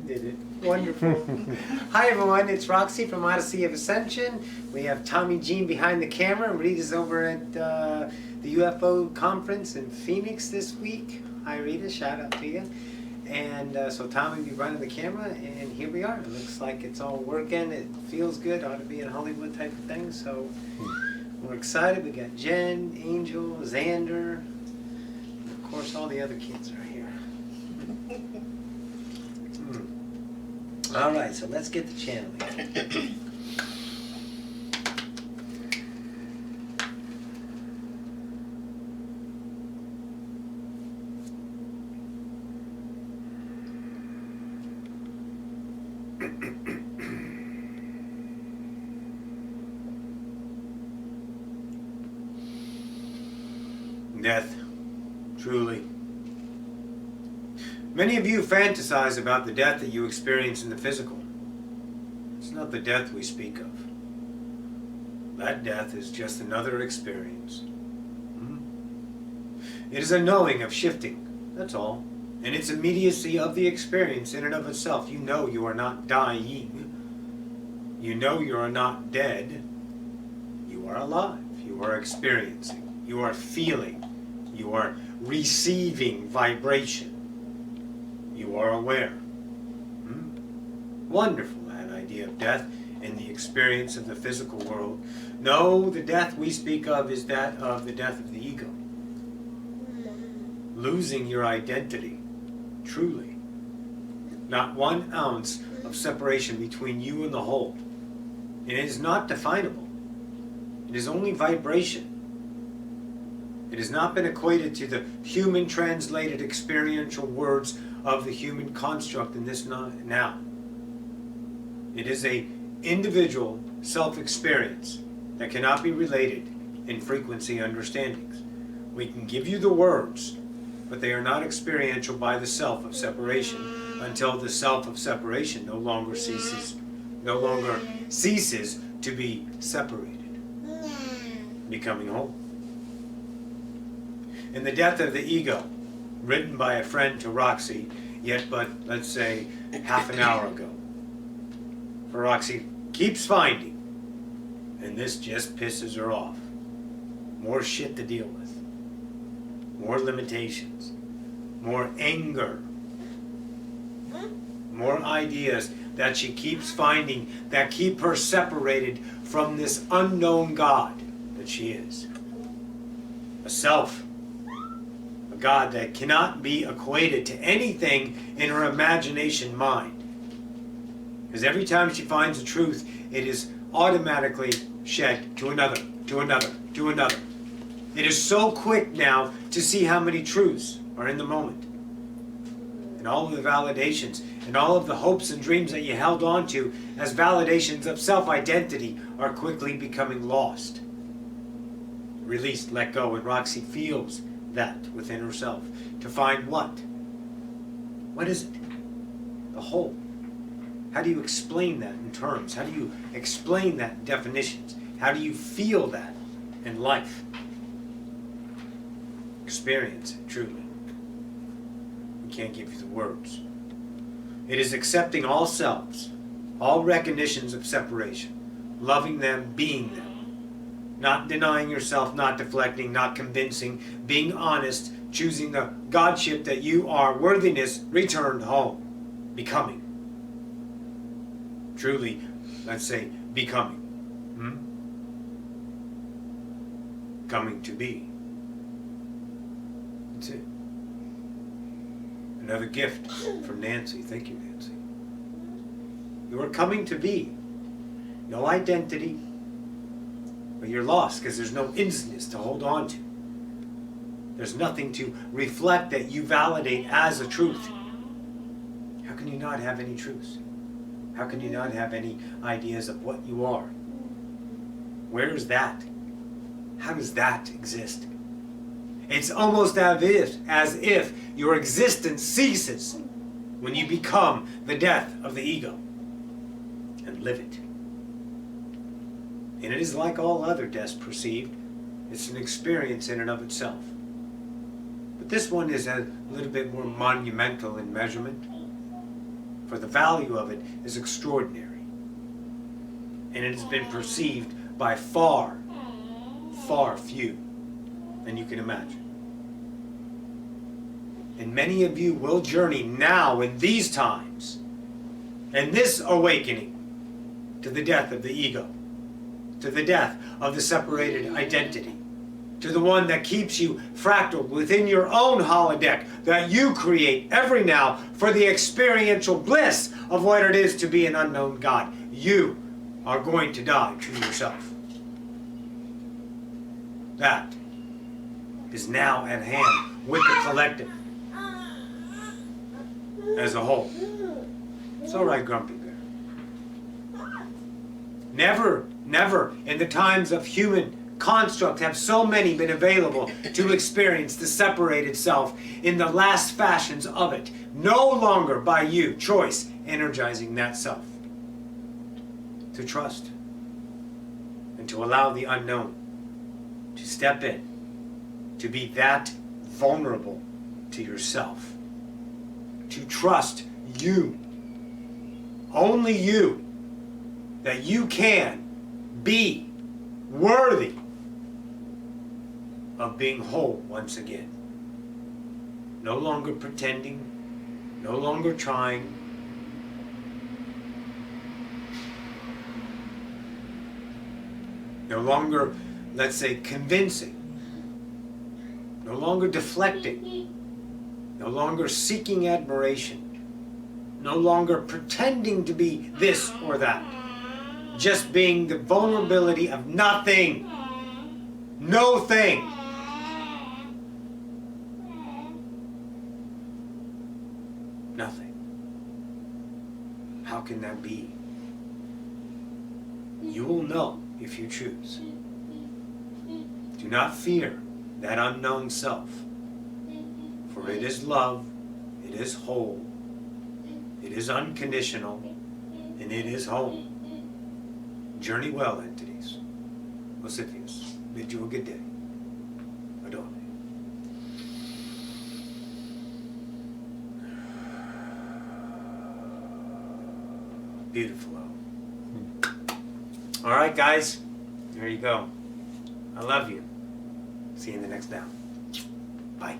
Did it. Wonderful. Hi everyone, it's Roxy from Odyssey of Ascension. We have Tommy Jean behind the camera. Rita's over at the UFO conference in Phoenix this week. Hi Rita, shout out to you. And so Tommy will be running the camera, and here we are. It looks like it's all working. It feels good. Ought to be in Hollywood type of thing. So we're excited. We got Jen, Angel, Xander, and of course all the other kids are here. All right, so let's get the channeling. Death, truly. Many of you fantasize about the death that you experience in the physical. It's not the death we speak of. That death is just another experience. It is a knowing of shifting, that's all. And its immediacy of the experience in and of itself. You know you are not dying. You know you are not dead. You are alive. You are experiencing. You are feeling. You are receiving vibration. You are aware. Wonderful, that idea of death and the experience of the physical world. No, the death we speak of is that of the death of the ego. Losing your identity, truly. Not 1 ounce of separation between you and the whole. It is not definable. It is only vibration. It has not been equated to the human translated experiential words of the human construct in this now. It is a individual self-experience that cannot be related in frequency understandings. We can give you the words, but they are not experiential by the self of separation until the self of separation no longer ceases to be separated, becoming whole. In the death of the ego, written by a friend to Roxy, yet but, let's say, half an hour ago. For Roxy keeps finding, and this just pisses her off. More shit to deal with. More limitations. More anger. More ideas that she keeps finding that keep her separated from this unknown God that she is. A self. A God that cannot be equated to anything in her imagination mind. Because every time she finds the truth, it is automatically shed to another, to another, to another. It is so quick now to see how many truths are in the moment. And all of the validations and all of the hopes and dreams that you held on to as validations of self-identity are quickly becoming lost. Released, let go, and Roxy feels that within herself. To find what? What is it? The whole. How do you explain that in terms? How do you explain that in definitions? How do you feel that in life? Experience it, truly. We can't give you the words. It is accepting all selves, all recognitions of separation, loving them, being them. Not denying yourself, not deflecting, not convincing, being honest, choosing the Godship that you are, worthiness, returned home, becoming. Truly, let's say, becoming. Coming to be. That's it. Another gift from Nancy. Thank you, Nancy. You are coming to be. No identity. But you're lost because there's no instance to hold on to. There's nothing to reflect that you validate as a truth. How can you not have any truths? How can you not have any ideas of what you are? Where is that? How does that exist? It's almost as if your existence ceases when you become the death of the ego and live it. And it is like all other deaths perceived. It's an experience in and of itself. But this one is a little bit more monumental in measurement. For the value of it is extraordinary. And it has been perceived by far, far few than you can imagine. And many of you will journey now in these times and this awakening to the death of the ego, to the death of the separated identity, to the one that keeps you fractaled within your own holodeck that you create every now for the experiential bliss of what it is to be an unknown God. You are going to die to yourself. That is now at hand with the collective as a whole. It's all right, Grumpy Bear. Never, never in the times of human construct have so many been available to experience the separated self in the last fashions of it, no longer by you, choice, energizing that self. To trust and to allow the unknown to step in, to be that vulnerable to yourself, to trust you, only you, that you can be worthy of being whole once again. No longer pretending, no longer trying, no longer, let's say, convincing, no longer deflecting, no longer seeking admiration, no longer pretending to be this or that, just being the vulnerability of nothing, no thing. Nothing. How can that be? You will know if you choose. Do not fear that unknown self, for it is love, it is whole, it is unconditional, and it is home. Journey well, entities. Ocyphius, bid you a good day. Adore. Beautiful. All right, guys. There you go. I love you. See you in the next down. Bye.